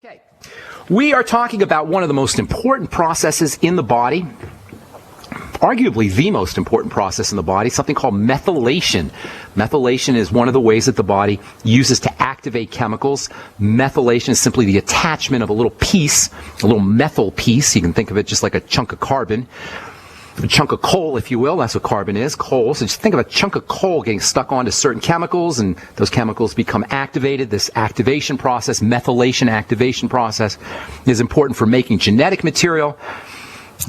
Okay, we are talking about one of the most important processes in the body, arguably the most important process in the body, something called methylation. Methylation is one of the ways that the body uses to activate chemicals. Methylation is simply the attachment of a little piece, a little methyl piece. You can think of it just like a chunk of carbon. A chunk of coal, if you will. That's what carbon is, coal. So just think of a chunk of coal getting stuck onto certain chemicals, and those chemicals become activated. This activation process, methylation activation process, is important for making genetic material.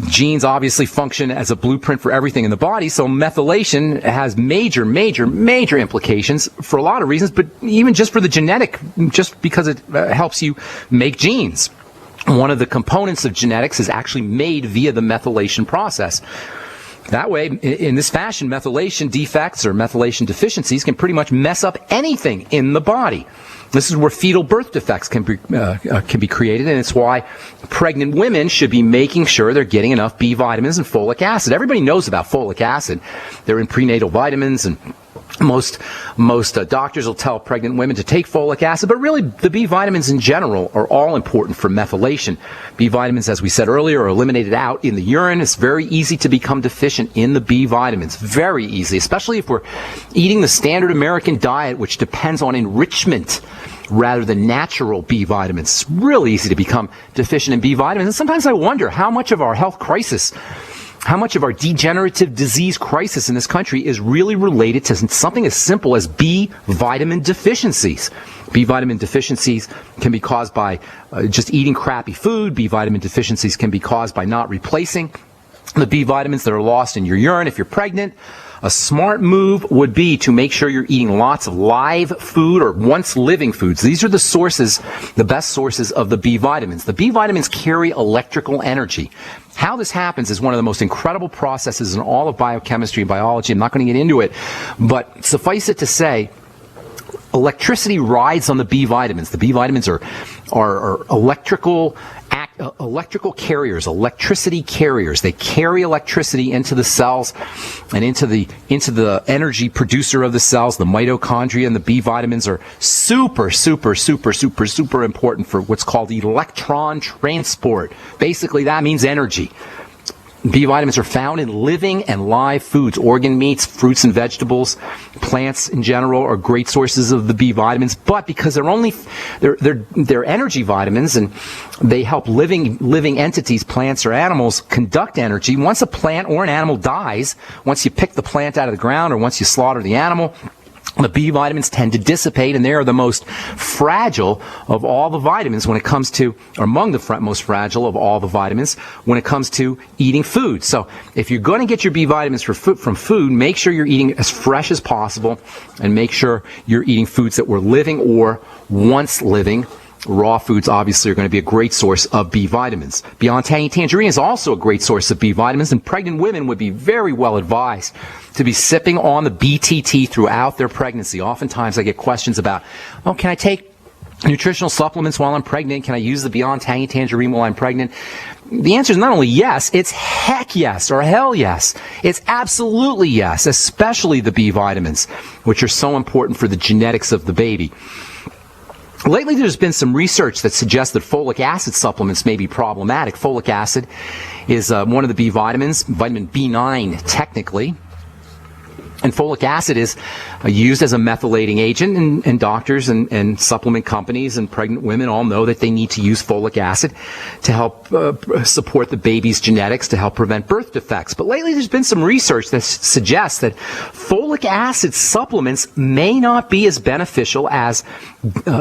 Genes obviously function as a blueprint for everything in the body, so methylation has major implications for a lot of reasons, but even just for the genetic, just because it helps you make genes. One of the components of genetics is actually made via the methylation process. That way, in this fashion, methylation defects or methylation deficiencies can pretty much mess up anything in the body. This is where fetal birth defects can be created, and it's why pregnant women should be making sure they're getting enough B vitamins and folic acid. Everybody knows about folic acid. They're in prenatal vitamins, and most doctors will tell pregnant women to take folic acid, but really the B vitamins in general are all important for methylation. B vitamins, as we said earlier, are eliminated out in the urine. It's very easy to become deficient in the B vitamins. Very easy, especially if we're eating the standard American diet, which depends on enrichment rather than natural B vitamins. It's really easy to become deficient in B vitamins. And sometimes I wonder how much of our health crisis, how much of our degenerative disease crisis in this country is really related to something as simple as B vitamin deficiencies. B vitamin deficiencies can be caused by just eating crappy food. B vitamin deficiencies can be caused by not replacing the B vitamins that are lost in your urine if you're pregnant. A smart move would be to make sure you're eating lots of live food or once living foods. These are the sources, the best sources of the B vitamins. The B vitamins carry electrical energy. How this happens is one of the most incredible processes in all of biochemistry and biology. I'm not going to get into it, but suffice it to say, electricity rides on the B vitamins. The B vitamins are electrical carriers, electricity carriers. They carry electricity into the cells and into the energy producer of the cells, the mitochondria, and the B vitamins are super important for what's called electron transport. Basically, that means energy. B vitamins are found in living and live foods, organ meats, fruits and vegetables. Plants in general are great sources of the B vitamins, but because they're energy vitamins and they help living entities, plants or animals, conduct energy. Once a plant or an animal dies, once you pick the plant out of the ground or once you slaughter the animal, the B vitamins tend to dissipate, and they are the most fragile of all the vitamins when it comes to, or among the most fragile of all the vitamins when it comes to eating food. So if you're going to get your B vitamins from food, make sure you're eating as fresh as possible, and make sure you're eating foods that were living or once living. Raw foods obviously are going to be a great source of B vitamins. Beyond Tangy Tangerine is also a great source of B vitamins, and pregnant women would be very well advised to be sipping on the BTT throughout their pregnancy. Oftentimes I get questions about, can I take nutritional supplements while I'm pregnant? Can I use the Beyond Tangy Tangerine while I'm pregnant? The answer is not only yes, it's heck yes, or hell yes. It's absolutely yes, especially the B vitamins, which are so important for the genetics of the baby. Lately, there's been some research that suggests that folic acid supplements may be problematic. Folic acid is one of the B vitamins, vitamin B9 technically. And folic acid is used as a methylating agent, and doctors and supplement companies and pregnant women all know that they need to use folic acid to help support the baby's genetics, to help prevent birth defects. But lately there's been some research that suggests that folic acid supplements may not be as beneficial as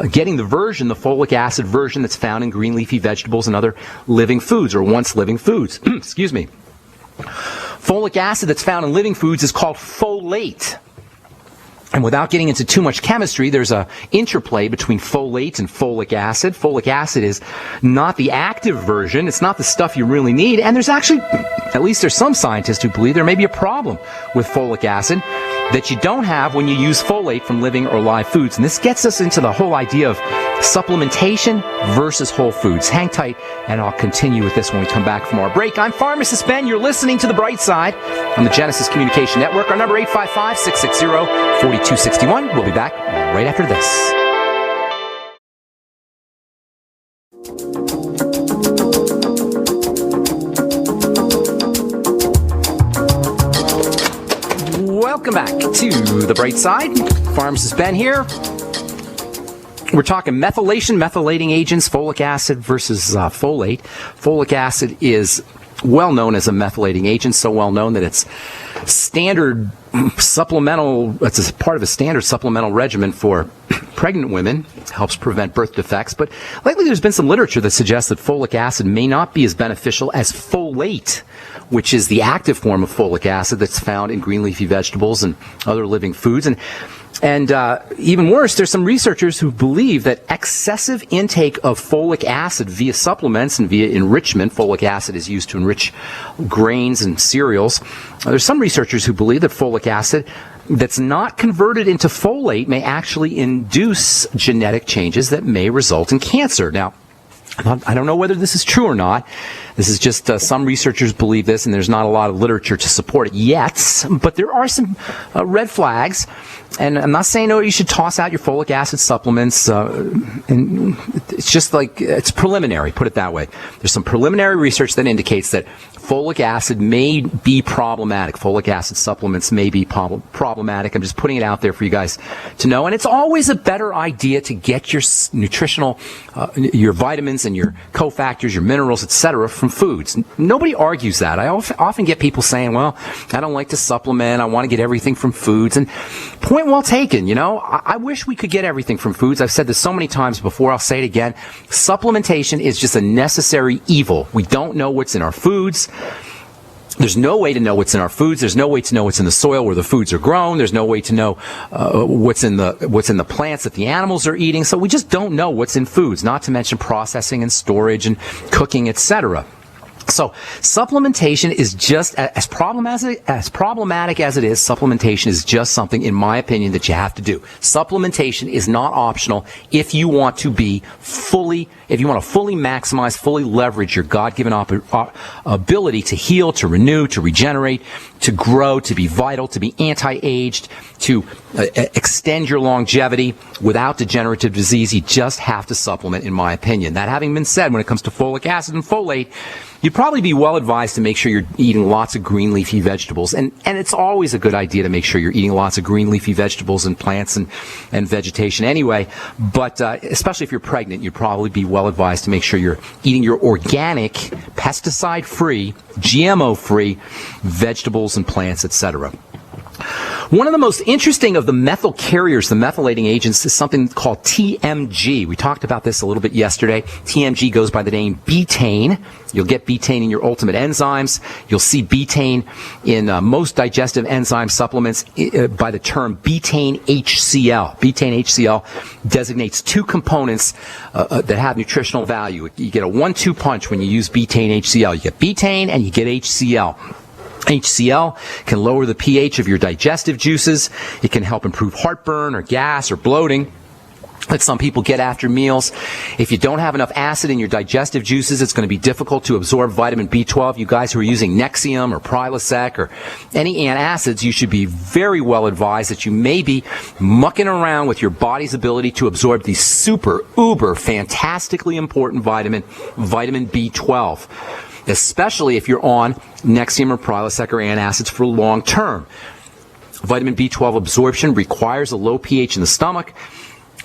getting the folic acid version that's found in green leafy vegetables and other living foods or once living foods. Excuse me. Folic acid that's found in living foods is called folate. And without getting into too much chemistry, there's a interplay between folate and folic acid. Folic acid is not the active version. It's not the stuff you really need. And there's actually, at least there's some scientists who believe there may be a problem with folic acid that you don't have when you use folate from living or live foods. And this gets us into the whole idea of supplementation versus whole foods. Hang tight, and I'll continue with this when we come back from our break. I'm Pharmacist Ben. You're listening to The Bright Side on the Genesis Communication Network. Our number 855-660-4261. We'll be back right after this. Welcome back to The Bright Side. Pharmacist Ben here. We're talking methylation, methylating agents, folic acid versus folate. Folic acid is well known as a methylating agent, so well known that it's standard supplemental, it's a part of a standard supplemental regimen for pregnant women. It helps prevent birth defects, but lately there's been some literature that suggests that folic acid may not be as beneficial as folate, which is the active form of folic acid that's found in green leafy vegetables and other living foods. And even worse, there's some researchers who believe that excessive intake of folic acid via supplements and via enrichment, folic acid is used to enrich grains and cereals. There's some researchers who believe that folic acid that's not converted into folate may actually induce genetic changes that may result in cancer. Now, I don't know whether this is true or not. This is just some researchers believe this, and there's not a lot of literature to support it yet. But there are some red flags. And I'm not saying you should toss out your folic acid supplements. And it's just like, it's preliminary, put it that way. There's some preliminary research that indicates that folic acid may be problematic. Folic acid supplements may be problematic. I'm just putting it out there for you guys to know. And it's always a better idea to get your nutritional, your vitamins and your cofactors, your minerals, etc., from foods. Nobody argues that. I often get people saying, well, I don't like to supplement. I want to get everything from foods. And point well taken. You know, I wish we could get everything from foods. I've said this so many times before. I'll say it again. Supplementation is just a necessary evil. We don't know what's in our foods. There's no way to know what's in our foods. There's no way to know what's in the soil where the foods are grown. There's no way to know what's in the plants that the animals are eating. So we just don't know what's in foods, not to mention processing and storage and cooking, etc. So supplementation is just as problematic as it is. Supplementation is just something, in my opinion, that you have to do. Supplementation is not optional if you want to fully maximize, fully leverage your God-given ability to heal, to renew, to regenerate, to grow, to be vital, to be anti-aged, to extend your longevity without degenerative disease. You just have to supplement, in my opinion. That having been said, when it comes to folic acid and folate, you'd probably be well advised to make sure you're eating lots of green leafy vegetables. And it's always a good idea to make sure you're eating lots of green leafy vegetables and plants and vegetation anyway. But especially if you're pregnant, you'd probably be well advised to make sure you're eating your organic, pesticide-free, GMO-free vegetables and plants, etc. One of the most interesting of the methyl carriers, the methylating agents, is something called TMG. We talked about this a little bit yesterday. TMG goes by the name betaine. You'll get betaine in your ultimate enzymes. You'll see betaine in most digestive enzyme supplements by the term betaine HCL. Betaine HCL designates two components that have nutritional value. You get a 1-2 punch when you use betaine HCL. You get betaine and you get HCL. HCL can lower the pH of your digestive juices. It can help improve heartburn or gas or bloating that some people get after meals. If you don't have enough acid in your digestive juices, it's going to be difficult to absorb vitamin B12. You guys who are using Nexium or Prilosec or any antacids, you should be very well advised that you may be mucking around with your body's ability to absorb the super, uber, fantastically important vitamin B12. Especially if you're on Nexium or Prilosec or antacids for long term. Vitamin B12 absorption requires a low pH in the stomach,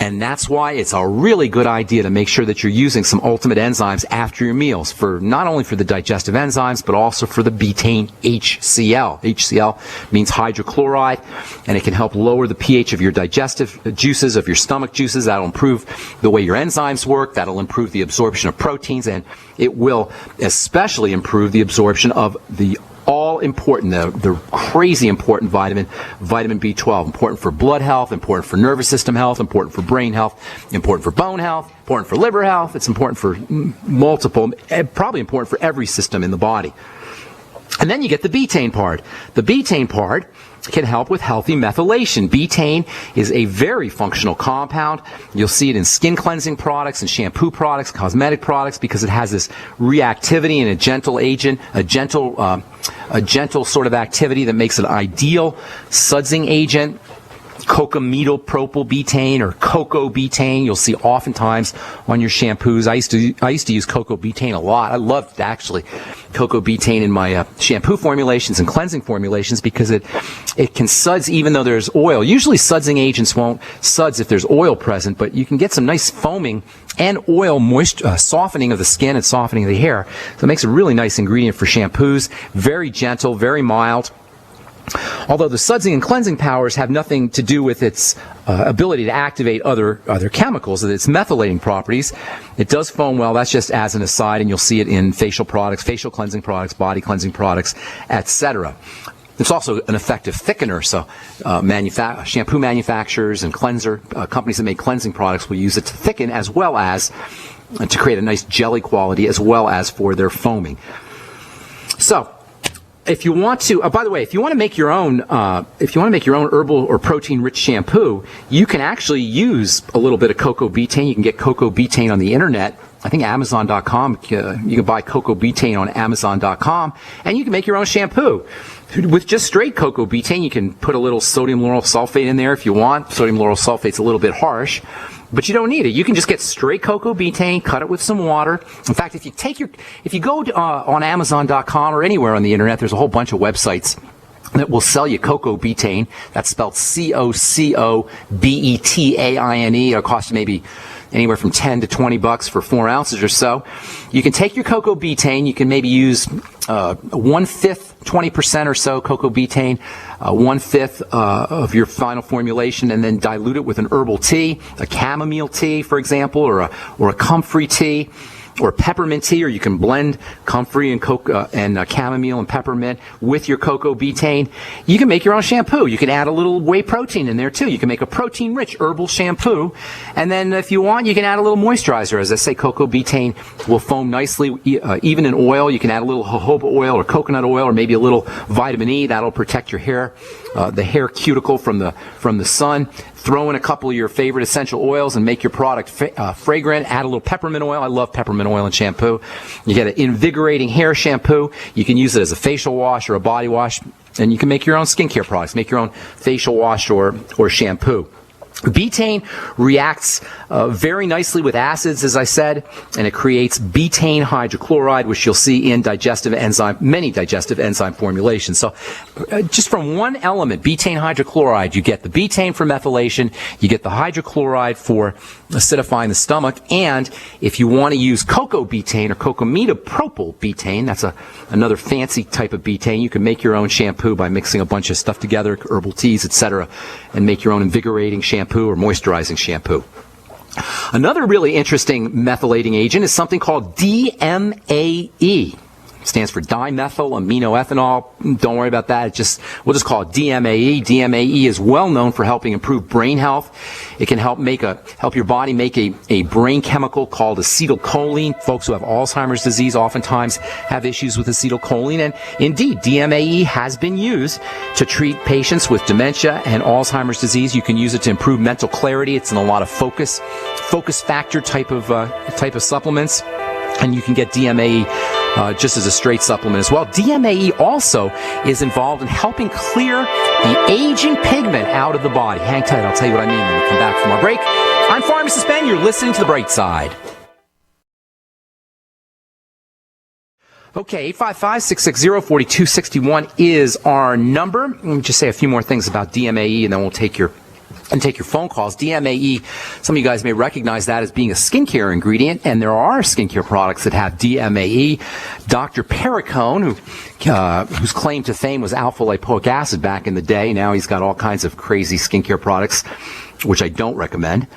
and that's why it's a really good idea to make sure that you're using some ultimate enzymes after your meals, for not only for the digestive enzymes, but also for the betaine HCL. HCL means hydrochloride, and it can help lower the pH of your digestive juices, of your stomach juices. That'll improve the way your enzymes work. That'll improve the absorption of proteins, and it will especially improve the absorption of the all-important, the crazy important vitamin B12. Important for blood health, important for nervous system health, important for brain health, important for bone health, important for liver health. It's important for multiple, probably important for every system in the body. And then you get the betaine part. The betaine part can help with healthy methylation. Betaine is a very functional compound. You'll see it in skin cleansing products and shampoo products, cosmetic products, because it has this reactivity and a gentle agent, a gentle sort of activity that makes it an ideal sudsing agent. cocamidopropyl betaine or coco betaine. You'll see oftentimes on your shampoos. I used to use coco betaine a lot. I loved actually coco betaine in my shampoo formulations and cleansing formulations because it can suds even though there's oil. Usually sudsing agents won't suds if there's oil present, but you can get some nice foaming and oil softening of the skin and softening of the hair. So it makes a really nice ingredient for shampoos. Very gentle, very mild. Although the sudsing and cleansing powers have nothing to do with its ability to activate other chemicals, its methylating properties, it does foam well. That's just as an aside, and you'll see it in facial products, facial cleansing products, body cleansing products, etc. It's also an effective thickener, so shampoo manufacturers and cleanser companies that make cleansing products will use it to thicken as well as to create a nice jelly quality as well as for their foaming. So, if you want to, by the way, if you want to make your own, herbal or protein-rich shampoo, you can actually use a little bit of coco betaine. You can get coco betaine on the internet. I think Amazon.com. You can buy coco betaine on Amazon.com, and you can make your own shampoo with just straight coco betaine. You can put a little sodium lauryl sulfate in there if you want. Sodium lauryl sulfate's a little bit harsh, but you don't need it. You can just get straight coco betaine, cut it with some water. In fact, if you go on Amazon.com or anywhere on the internet, there's a whole bunch of websites that will sell you coco betaine. That's spelled COCOBETAINE. It'll cost you maybe anywhere from $10 to $20 for 4 ounces or so. You can take your coco betaine. You can maybe use 1/5, 20% or so coco betaine, 1/5 of your final formulation, and then dilute it with an herbal tea, a chamomile tea, for example, or a comfrey tea, or peppermint tea, or you can blend comfrey and chamomile and peppermint with your coco betaine. You can make your own shampoo. You can add a little whey protein in there too. You can make a protein-rich herbal shampoo, and then if you want, you can add a little moisturizer. As I say, coco betaine will foam nicely, even in oil. You can add a little jojoba oil or coconut oil, or maybe a little vitamin E. That'll protect your hair, the hair cuticle from the sun. Throw in a couple of your favorite essential oils and make your product fragrant. Add a little peppermint oil. I love peppermint oil in shampoo. You get an invigorating hair shampoo. You can use it as a facial wash or a body wash. And you can make your own skincare products. Make your own facial wash or shampoo. Betaine reacts very nicely with acids, as I said, and it creates betaine hydrochloride, which you'll see in many digestive enzyme formulations. So just from one element, betaine hydrochloride, you get the betaine for methylation, you get the hydrochloride for acidifying the stomach, and if you want to use coco betaine or cocamidopropyl betaine, that's another fancy type of betaine, you can make your own shampoo by mixing a bunch of stuff together, herbal teas, etc., and make your own invigorating shampoo or moisturizing shampoo. Another really interesting methylating agent is something called DMAE. Stands for dimethyl aminoethanol. Don't worry about that. We'll just call it DMAE. DMAE is well known for helping improve brain health. It can help your body make a brain chemical called acetylcholine. Folks who have Alzheimer's disease oftentimes have issues with acetylcholine, and indeed, DMAE has been used to treat patients with dementia and Alzheimer's disease. You can use it to improve mental clarity. It's in a lot of focus factor type of supplements, and you can get DMAE just as a straight supplement as well. DMAE also is involved in helping clear the aging pigment out of the body. Hang tight, I'll tell you what I mean when we come back from our break. I'm Pharmacist Ben, you're listening to The Bright Side. Okay, 855-660-4261 is our number. Let me just say a few more things about DMAE, and then we'll take your phone calls. DMAE, some of you guys may recognize that as being a skincare ingredient, and there are skincare products that have DMAE. Dr. Perricone, whose claim to fame was alpha-lipoic acid back in the day, now he's got all kinds of crazy skincare products, which I don't recommend.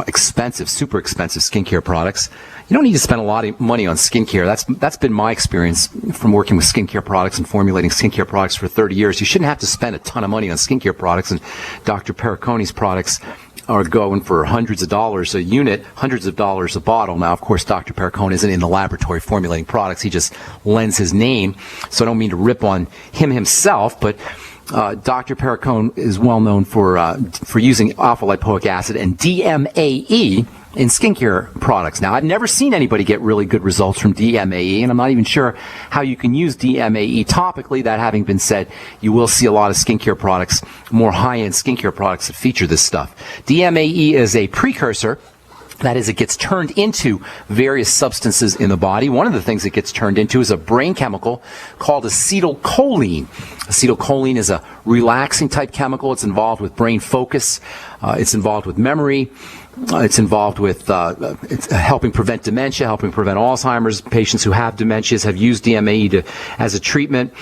Expensive, super expensive skincare products. You don't need to spend a lot of money on skincare. That's been my experience from working with skincare products and formulating skincare products for 30 years. You shouldn't have to spend a ton of money on skincare products, and Dr. Perricone's products are going for hundreds of dollars a unit, hundreds of dollars a bottle. Now, of course, Dr. Perricone isn't in the laboratory formulating products. He just lends his name, so I don't mean to rip on him himself, but Dr. Perricone is well known for using alpha-lipoic acid, and DMAE in skincare products. Now, I've never seen anybody get really good results from DMAE, and I'm not even sure how you can use DMAE topically. That having been said, you will see a lot of skincare products, more high-end skincare products that feature this stuff. DMAE is a precursor. That is, it gets turned into various substances in the body. One of the things it gets turned into is a brain chemical called acetylcholine. Acetylcholine is a relaxing type chemical. It's involved with brain focus. It's involved with memory. It's involved with helping prevent dementia, helping prevent Alzheimer's. Patients who have dementias have used DMAE as a treatment.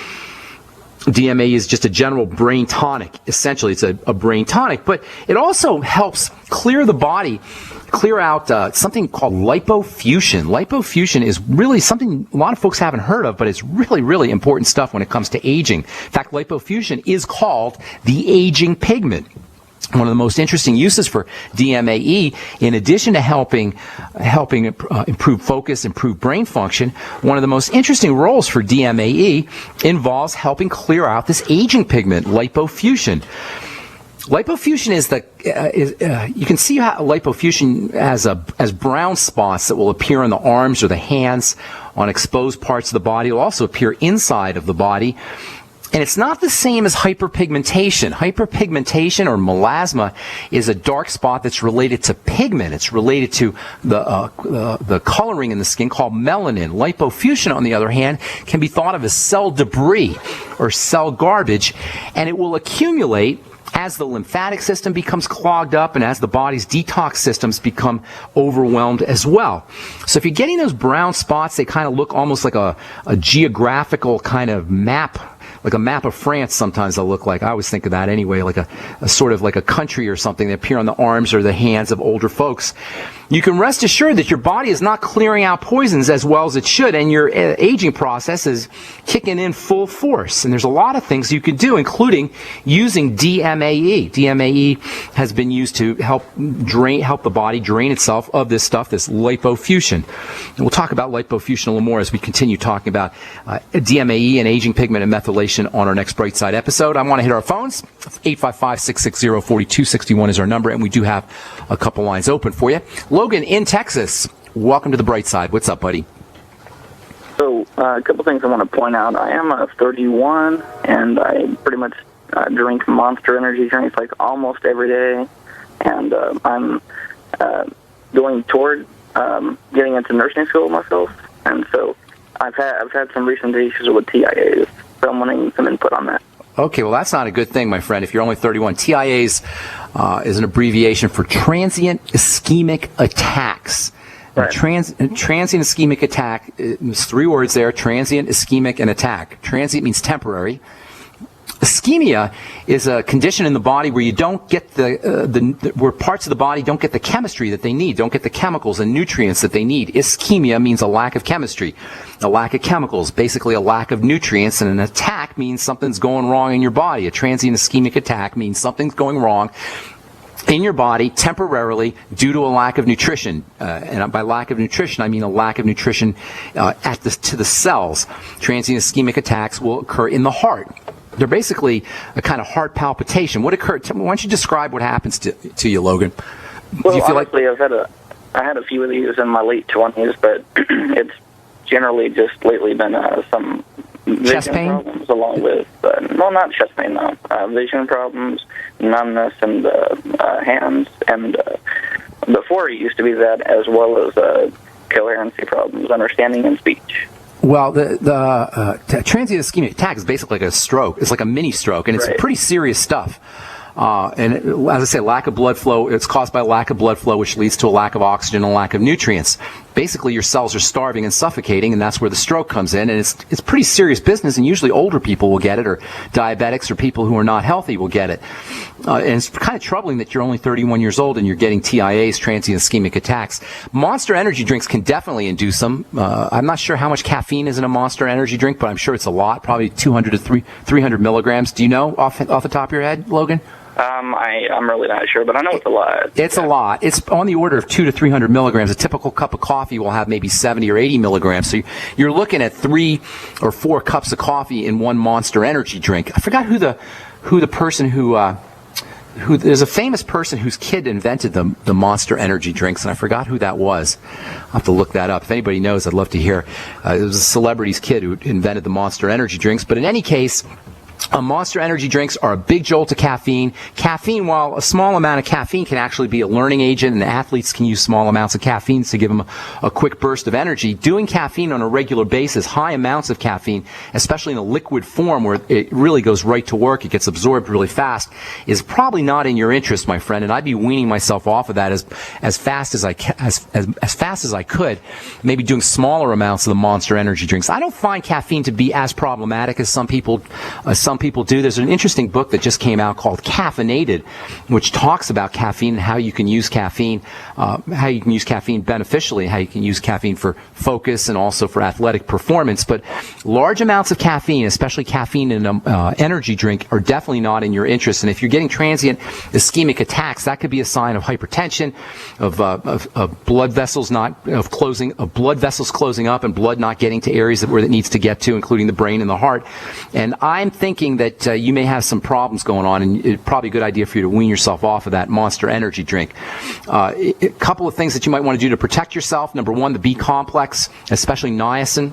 DMAE is just a general brain tonic. Essentially, it's a brain tonic, but it also helps clear the body, clear out something called lipofusion. Lipofusion is really something a lot of folks haven't heard of, but it's really, really important stuff when it comes to aging. In fact, lipofusion is called the aging pigment. One of the most interesting uses for DMAE, in addition to helping improve focus, improve brain function, one of the most interesting roles for DMAE involves helping clear out this aging pigment, lipofusion. Lipofusion you can see how lipofusion as brown spots that will appear on the arms or the hands, on exposed parts of the body. It will also appear inside of the body. And it's not the same as hyperpigmentation. Hyperpigmentation or melasma is a dark spot that's related to pigment. It's related to the coloring in the skin called melanin. Lipofusion, on the other hand, can be thought of as cell debris or cell garbage, and it will accumulate as the lymphatic system becomes clogged up and as the body's detox systems become overwhelmed as well. So if you're getting those brown spots, they kind of look almost like a geographical kind of map. Like a map of France, sometimes they'll look like. I always think of that anyway, like a sort of like a country or something. They appear on the arms or the hands of older folks. You can rest assured that your body is not clearing out poisons as well as it should, and your aging process is kicking in full force. And there's a lot of things you can do, including using DMAE. DMAE has been used to help the body drain itself of this stuff, this lipofusion. And we'll talk about lipofusion a little more as we continue talking about DMAE and aging pigment and methylation on our next Bright Side episode. I want to hit our phones. 855-660-4261 is our number, and we do have a couple lines open for you. Logan in Texas, welcome to the Bright Side. What's up, buddy? So, a couple things I want to point out. I am 31, and I pretty much drink Monster energy drinks like almost every day, and I'm going toward getting into nursing school myself, and so I've had some recent issues with TIAs, so I'm wanting some input on that. Okay, well, that's not a good thing, my friend, if you're only 31. TIAs is an abbreviation for transient ischemic attacks. Right. Transient ischemic attack, there's three words there, transient, ischemic, and attack. Transient means temporary. Ischemia is a condition in the body where you don't get where parts of the body don't get the chemistry that they need, don't get the chemicals and nutrients that they need. Ischemia means a lack of chemistry, a lack of chemicals, basically a lack of nutrients, and an attack means something's going wrong in your body. A transient ischemic attack means something's going wrong in your body temporarily due to a lack of nutrition. And by lack of nutrition, I mean a lack of nutrition to the cells. Transient ischemic attacks will occur in the heart. They're basically a kind of heart palpitation. What occurred? Why don't you describe what happens to you, Logan? Well, honestly, I had a few of these in my late 20s, but it's generally just lately been some vision problems along with, not chest pain, no. Vision problems, numbness in the hands, and before it used to be that, as well as coherency problems, understanding and speech. Well, the transient ischemic attack is basically like a stroke. It's like a mini stroke, and it's pretty serious stuff. And as I say, lack of blood flow, it's caused by lack of blood flow, which leads to a lack of oxygen and a lack of nutrients. Basically, your cells are starving and suffocating, and that's where the stroke comes in. And it's pretty serious business, and usually older people will get it, or diabetics or people who are not healthy will get it. And it's kind of troubling that you're only 31 years old and you're getting TIAs, transient ischemic attacks. Monster energy drinks can definitely induce them. I'm not sure how much caffeine is in a Monster energy drink, but I'm sure it's a lot, probably 200 to 300 milligrams. Do you know off the top of your head, Logan? I'm really not sure, but I know it's a lot. It's a lot. It's on the order of 200 to 300 milligrams. A typical cup of coffee will have maybe 70 or 80 milligrams. So you're looking at 3 or 4 cups of coffee in one Monster energy drink. I forgot who the person who there's a famous person whose kid invented the Monster energy drinks, and I forgot who that was. I'll have to look that up. If anybody knows, I'd love to hear. It was a celebrity's kid who invented the Monster energy drinks. But in any case, Monster energy drinks are a big jolt to caffeine. Caffeine, while a small amount of caffeine can actually be a learning agent, and athletes can use small amounts of caffeine to give them a quick burst of energy, doing caffeine on a regular basis, high amounts of caffeine, especially in a liquid form where it really goes right to work, it gets absorbed really fast, is probably not in your interest, my friend, and I'd be weaning myself off of that as fast as I could, maybe doing smaller amounts of the Monster energy drinks. I don't find caffeine to be as problematic as some people do. There's an interesting book that just came out called Caffeinated, which talks about caffeine and how you can use caffeine beneficially, how you can use caffeine for focus and also for athletic performance. But large amounts of caffeine, especially caffeine in an energy drink, are definitely not in your interest. And if you're getting transient ischemic attacks, that could be a sign of hypertension, of blood vessels closing up and blood not getting to areas where it needs to get to, including the brain and the heart. And I'm thinking that you may have some problems going on, and it's probably a good idea for you to wean yourself off of that Monster energy drink. A couple of things that you might want to do to protect yourself. Number one, the B complex, especially niacin,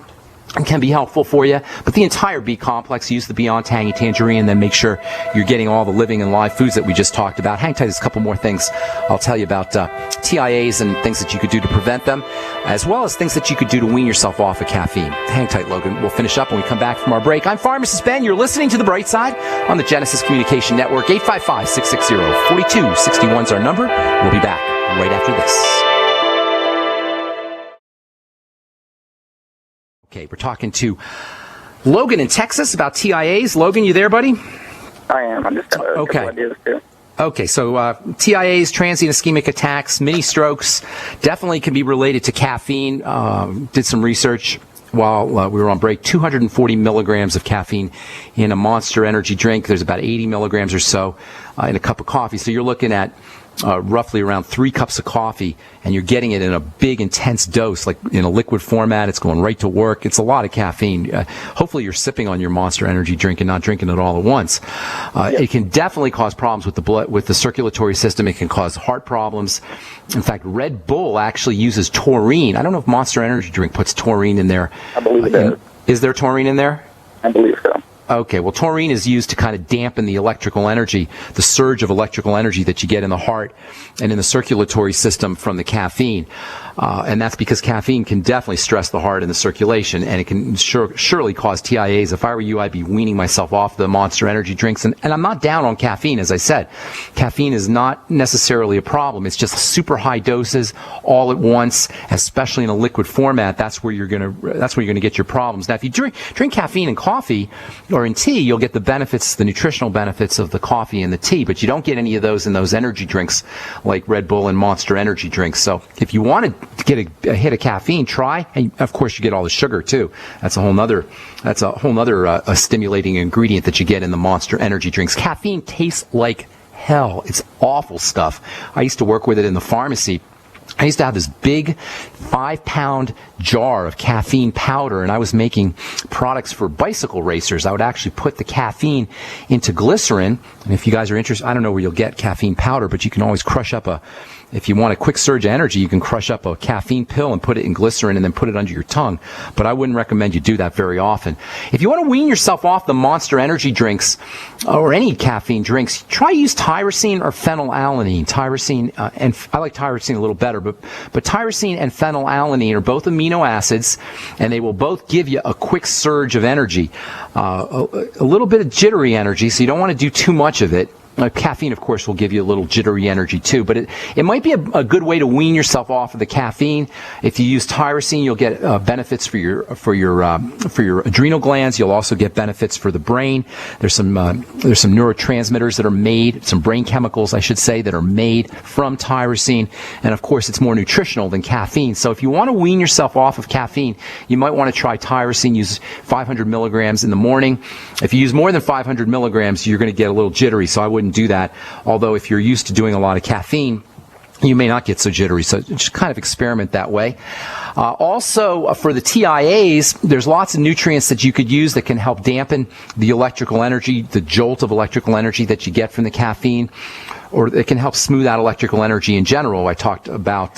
can be helpful for you, but the entire B complex, use the Beyond Tangy Tangerine, and then make sure you're getting all the living and live foods that we just talked about. Hang tight, there's a couple more things I'll tell you about TIAs and things that you could do to prevent them, as well as things that you could do to wean yourself off of caffeine. Hang tight, Logan. We'll finish up when we come back from our break. I'm Pharmacist Ben. You're listening to The Bright Side on the Genesis Communication Network. 855-660-4261 is our number. We'll be back right after this. Okay, we're talking to Logan in Texas about TIAs. Logan, you there, buddy? I am. I'm just okay. Ideas too. Okay, so TIAs, transient ischemic attacks, mini strokes, definitely can be related to caffeine. Did some research while we were on break. 240 milligrams of caffeine in a Monster energy drink. There's about 80 milligrams or so in a cup of coffee. So you're looking at roughly around 3 cups of coffee, and you're getting it in a big, intense dose, like in a liquid format. It's going right to work. It's a lot of caffeine. Hopefully you're sipping on your Monster energy drink and not drinking it all at once. It can definitely cause problems with the blood, with the circulatory system. It can cause heart problems. In fact, Red Bull actually uses taurine. I don't know if Monster energy drink puts taurine in there. I believe so. Is there taurine in there? I believe so. Okay, well, taurine is used to kind of dampen the electrical energy, the surge of electrical energy that you get in the heart and in the circulatory system from the caffeine. And that's because caffeine can definitely stress the heart and the circulation, and it can surely cause TIAs. If I were you, I'd be weaning myself off the Monster energy drinks. And I'm not down on caffeine, as I said. Caffeine is not necessarily a problem. It's just super high doses all at once, especially in a liquid format. That's where you're gonna get your problems. Now, if you drink caffeine in coffee or in tea, you'll get the benefits, the nutritional benefits of the coffee and the tea, but you don't get any of those in those energy drinks like Red Bull and Monster energy drinks. So if you wanted to get a hit of caffeine, try, and of course you get all the sugar too. That's a whole nother stimulating ingredient that you get in the Monster energy drinks. Caffeine tastes like hell. It's awful stuff. I used to work with it in the pharmacy. I used to have this big 5-pound jar of caffeine powder, and I was making products for bicycle racers. I would actually put the caffeine into glycerin, and if you guys are interested, I don't know where you'll get caffeine powder, but you can always crush up if you want a quick surge of energy, you can crush up a caffeine pill and put it in glycerin and then put it under your tongue. But I wouldn't recommend you do that very often. If you want to wean yourself off the Monster energy drinks or any caffeine drinks, try use tyrosine or phenylalanine. Tyrosine, and I like tyrosine a little better, but tyrosine and phenylalanine are both amino acids, and they will both give you a quick surge of energy, a little bit of jittery energy, so you don't want to do too much of it. Caffeine, of course, will give you a little jittery energy too, but it might be a good way to wean yourself off of the caffeine. If you use tyrosine, you'll get benefits for your adrenal glands. You'll also get benefits for the brain. There's some neurotransmitters that are made, some brain chemicals, I should say, that are made from tyrosine, and of course, it's more nutritional than caffeine. So if you want to wean yourself off of caffeine, you might want to try tyrosine. Use 500 milligrams in the morning. If you use more than 500 milligrams, you're going to get a little jittery, so I wouldn't do that. Although if you're used to doing a lot of caffeine, you may not get so jittery. So just kind of experiment that way. Also, for the TIAs, there's lots of nutrients that you could use that can help dampen the electrical energy, the jolt of electrical energy that you get from the caffeine, or it can help smooth out electrical energy in general. I talked about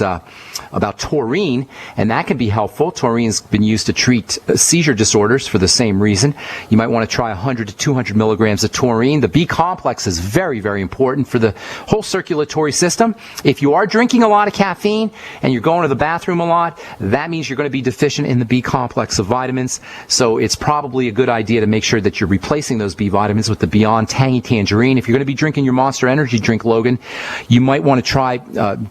taurine, and that can be helpful. Taurine's been used to treat seizure disorders for the same reason. You might want to try 100 to 200 milligrams of taurine. The B complex is very, very important for the whole circulatory system. If you are drinking a lot of caffeine and you're going to the bathroom a lot, that means you're going to be deficient in the B complex of vitamins. So it's probably a good idea to make sure that you're replacing those B vitamins with the Beyond Tangy Tangerine. If you're going to be drinking your Monster Energy drink, Logan, you might want to try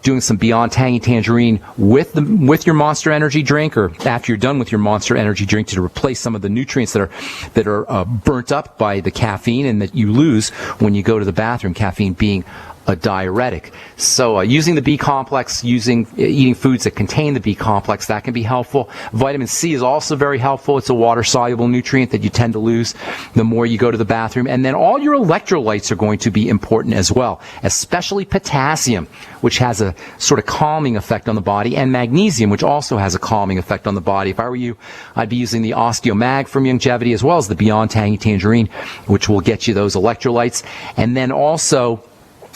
doing some Beyond Tangy Tangerine with your Monster Energy drink, or after you're done with your Monster Energy drink, to replace some of the nutrients that are burnt up by the caffeine and that you lose when you go to the bathroom, caffeine being a diuretic. So using the B complex, eating foods that contain the B complex, that can be helpful. Vitamin C is also very helpful. It's a water-soluble nutrient that you tend to lose the more you go to the bathroom. And then all your electrolytes are going to be important as well, especially potassium, which has a sort of calming effect on the body, and magnesium, which also has a calming effect on the body. If I were you, I'd be using the OsteoMag from Longevity, as well as the Beyond Tangy Tangerine, which will get you those electrolytes. And then also,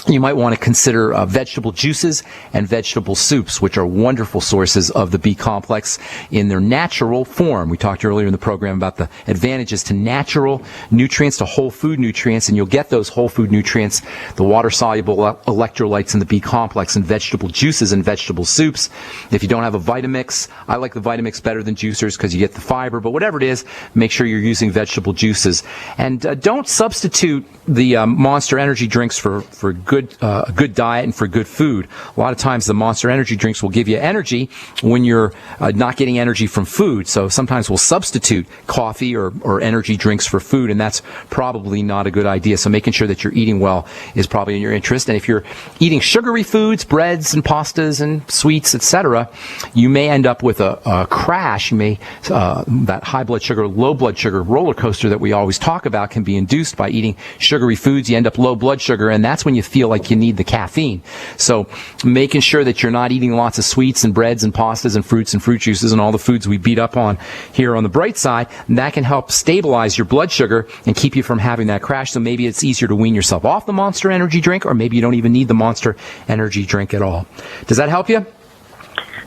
you might want to consider vegetable juices and vegetable soups, which are wonderful sources of the B complex in their natural form. We talked earlier in the program about the advantages to natural nutrients, to whole food nutrients, and you'll get those whole food nutrients, the water-soluble electrolytes in the B complex, in vegetable juices and vegetable soups. If you don't have a Vitamix, I like the Vitamix better than juicers because you get the fiber, but whatever it is, make sure you're using vegetable juices. And don't substitute the Monster Energy drinks for a good diet and for good food. A lot of times the Monster Energy drinks will give you energy when you're not getting energy from food. So sometimes we'll substitute coffee or energy drinks for food, and that's probably not a good idea. So making sure that you're eating well is probably in your interest. And if you're eating sugary foods, breads and pastas and sweets, etc., you may end up with a crash. You may that high blood sugar, low blood sugar roller coaster that we always talk about can be induced by eating sugary foods. You end up low blood sugar, and that's when you feel like you need the caffeine. So making sure that you're not eating lots of sweets and breads and pastas and fruits and fruit juices and all the foods we beat up on here on the bright side, that can help stabilize your blood sugar and keep you from having that crash. So maybe it's easier to wean yourself off the Monster Energy drink, or maybe you don't even need the Monster Energy drink at all. Does that help you?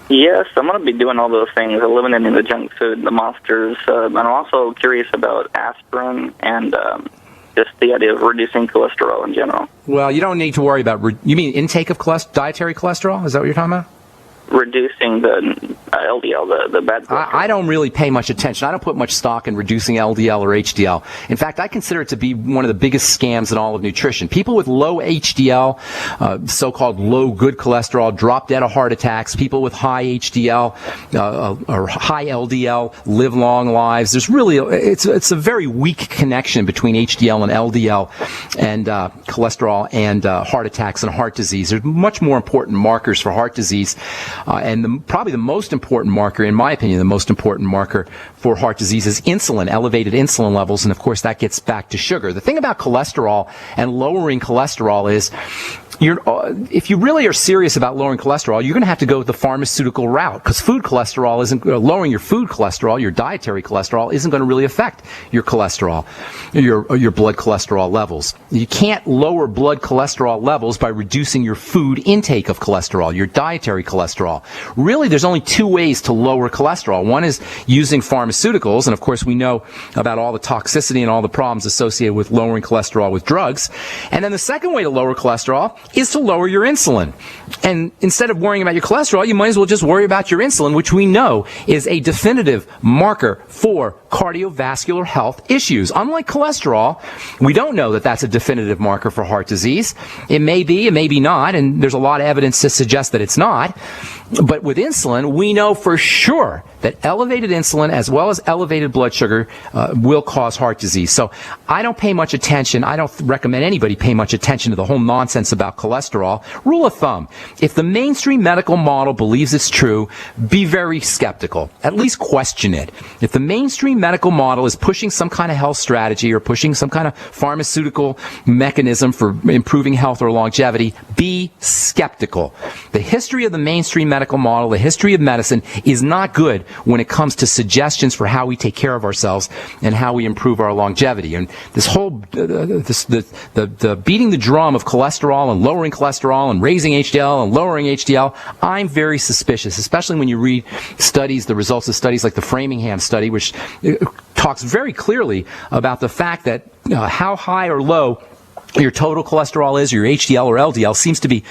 Yes, I'm going to be doing all those things, eliminating the junk food, the monsters. And I'm also curious about aspirin and just the idea of reducing cholesterol in general. Well, you don't need to worry about, you mean intake of dietary cholesterol? Is that what you're talking about? Reducing the LDL, the bad cholesterol. I don't really pay much attention. I don't put much stock in reducing LDL or HDL. In fact, I consider it to be one of the biggest scams in all of nutrition. People with low HDL, so-called low good cholesterol, drop dead of heart attacks. People with high HDL or high LDL live long lives. There's really, it's a very weak connection between HDL and LDL and cholesterol and heart attacks and heart disease. There's much more important markers for heart disease. And probably the most important marker, in my opinion, the most important marker for heart disease is insulin, elevated insulin levels. And of course, that gets back to sugar. The thing about cholesterol and lowering cholesterol is, if you really are serious about lowering cholesterol, you're going to have to go the pharmaceutical route, because food cholesterol isn't lowering your food cholesterol, your dietary cholesterol isn't going to really affect your cholesterol, your blood cholesterol levels. You can't lower blood cholesterol levels by reducing your food intake of cholesterol, your dietary cholesterol. Really, there's only two ways to lower cholesterol. One is using pharmaceuticals, and of course we know about all the toxicity and all the problems associated with lowering cholesterol with drugs. And then the second way to lower cholesterol is to lower your insulin. And instead of worrying about your cholesterol, you might as well just worry about your insulin, which we know is a definitive marker for cardiovascular health issues. Unlike cholesterol, we don't know that that's a definitive marker for heart disease. It may be not, and there's a lot of evidence to suggest that it's not. But with insulin, we know for sure that elevated insulin as well as elevated blood sugar will cause heart disease. So I don't pay much attention. I don't recommend anybody pay much attention to the whole nonsense about about cholesterol. Rule of thumb, if the mainstream medical model believes it's true, be very skeptical. At least question it. If the mainstream medical model is pushing some kind of health strategy or pushing some kind of pharmaceutical mechanism for improving health or longevity, be skeptical. The history of the mainstream medical model, the history of medicine, is not good when it comes to suggestions for how we take care of ourselves and how we improve our longevity. And this whole the beating the drum of cholesterol and lowering cholesterol and raising HDL and lowering HDL, I'm very suspicious, especially when you read studies, the results of studies like the Framingham study, which talks very clearly about the fact that how high or low your total cholesterol is, or your HDL or LDL, seems to be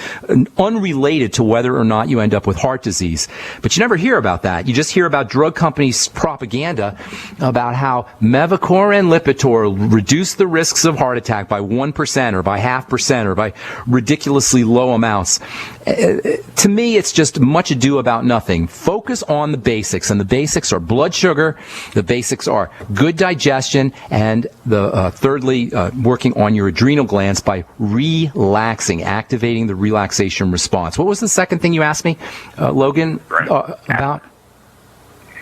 unrelated to whether or not you end up with heart disease. But you never hear about that. You just hear about drug companies' propaganda about how Mevacor and Lipitor reduce the risks of heart attack by 1% or by 0.5% or by ridiculously low amounts. To me, it's just much ado about nothing. Focus on the basics, and the basics are blood sugar, the basics are good digestion, and thirdly, working on your adrenal glands by relaxing, activating the relaxation response. What was the second thing you asked me, Logan, about?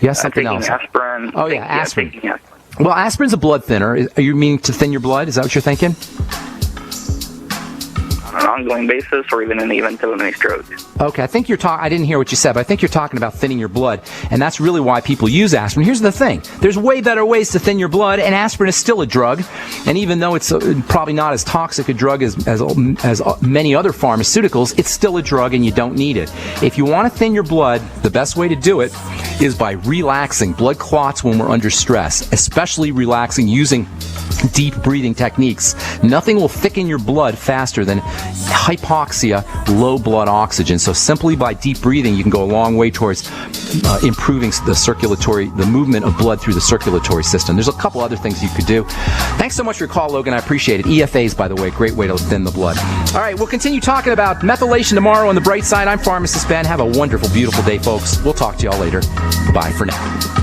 Yes, something else. Aspirin. Oh, yeah, aspirin. Well, aspirin's a blood thinner. Are you meaning to thin your blood? Is that what you're thinking? On an ongoing basis, or even in the event of a mini stroke. Okay, I think you're talking. I didn't hear what you said, but I think you're talking about thinning your blood, and that's really why people use aspirin. Here's the thing: there's way better ways to thin your blood, and aspirin is still a drug. And even though it's probably not as toxic a drug as many other pharmaceuticals, it's still a drug, and you don't need it. If you want to thin your blood, the best way to do it is by relaxing. Blood clots when we're under stress, especially relaxing using deep breathing techniques. Nothing will thicken your blood faster than hypoxia, low blood oxygen. So simply by deep breathing, you can go a long way towards improving the movement of blood through the circulatory system. There's a couple other things you could do. Thanks so much for your call, Logan. I appreciate it. EFAs, by the way, great way to thin the blood. All right, we'll continue talking about methylation tomorrow on the bright side. I'm Pharmacist Ben. Have a wonderful, beautiful day, folks. We'll talk to y'all later. Bye for now.